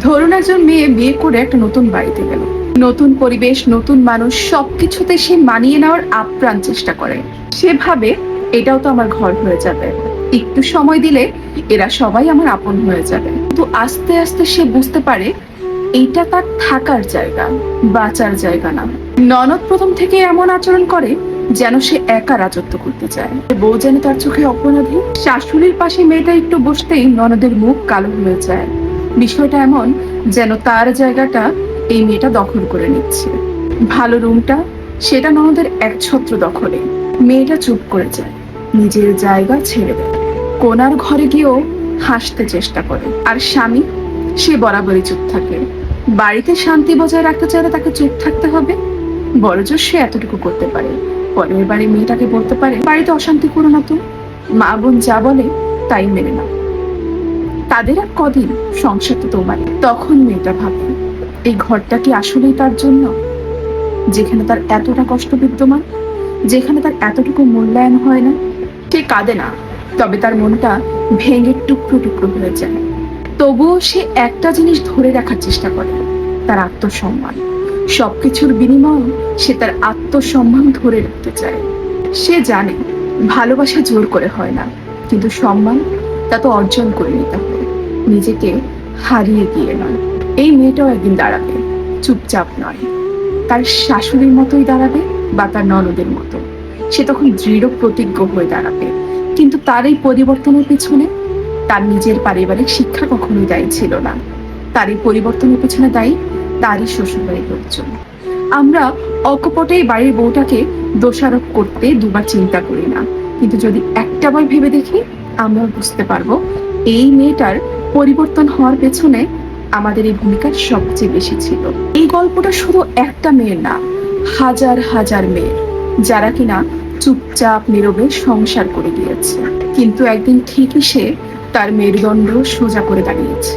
ধরুন একজন মেয়ে বিয়ে করে একটা নতুন বাড়িতে গেল, নতুন পরিবেশ, নতুন মানুষ, সবকিছুতে সে মানিয়ে নেওয়ার আপ্রাণ চেষ্টা করে। সে ভাবে এটাও তো আমার ঘর হয়ে যাবে, একটু সময় দিলে এরা সবাই আমার আপন হয়ে যাবে। কিন্তু আস্তে আস্তে সে বুঝতে পারে এইটা তার থাকার জায়গা, বাঁচার জায়গা না। ননদ প্রথম থেকে এমন আচরণ করে যেন সে একা রাজত্ব করতে চায়, বউ যেন তার চোখে অপরাধী। শাশুড়ির পাশে মেয়েটা একটু বসতেই ননদের মুখ কালো হয়ে যায়। বিষয়টা এমন যেন তার জায়গাটা এই মেয়েটা দখল করে নিচ্ছে। ভালো রুমটা সেটা ননদের একছত্র দখলে। মেয়েটা চুপ করে যায়, নিজের জায়গা ছেড়ে দেয়। কোনার ঘরে গিয়েও হাসতে চেষ্টা করে। আর স্বামী, সে বরাবরই চুপ থাকে। বাড়িতে শান্তি বজায় রাখতে চাইলে তাকে চুপ থাকতে হবে। বড়জোর সে এতটুকু করতে পারে। পরের বাড়ি মেয়েটাকে বলতে পারে, বাড়িতে অশান্তি করো না তো, মা বোন যা বলে তাই মেনে নাও, তাদের আর কদিন, সংসার তো তোমার। তখন মেয়েটা ভাবে এই ঘরটা কি আসলেই তার জন্য, যেখানে তার এতটা কষ্ট বিদ্যমান, যেখানে তার এতটুকু মূল্যায়ন হয় না। সে কাঁদে না, তবে তার মনটা ভেঙে টুকরো টুকরো হয়ে যায়। তবুও সে একটা জিনিস ধরে রাখার চেষ্টা করে, তার আত্মসম্মান। সবকিছুর বিনিময়ে সে তার আত্মসম্মান ধরে রাখতে চায়। সে জানে ভালোবাসা জোর করে হয় না, কিন্তু সম্মান তা তো অর্জন করে নিতে হয়, নিজেকে হারিয়ে গিয়ে নয়। এই মেয়েটাও একদিন দাঁড়াবে, চুপচাপ নয়, তার শাশুড়ির মতোই দাঁড়াবে বা তার ননদের মতো। সে তখন দৃঢ় প্রতিজ্ঞ হয়ে দাঁড়াবে। কিন্তু তার এই পরিবর্তনের পিছনে তার নিজের পারিবারিক শিক্ষা কখনোই দায়ী ছিল না। তার এই পরিবর্তনের পিছনে দায়ী তারই শ্বশুরবাড়ির লোকজন। আমরা অকপটেই বাড়ির বউটাকে দোষারোপ করতে দুবার চিন্তা করি না, কিন্তু যদি একটাবার ভেবে দেখি, আমরা বুঝতে পারবো এই মেয়েটার পরিবর্তন হওয়ার পেছনে আমাদের এই ভূমিকা সবচেয়ে বেশি ছিল। এই গল্পটা শুধু একটা মেয়ের না, হাজার হাজার মেয়ের, যারা কিনা চুপচাপ নীরবে সংসার করে গিয়েছে, কিন্তু একদিন ঠিকই সে তার মেরুদণ্ড সোজা করে দাঁড়িয়েছে।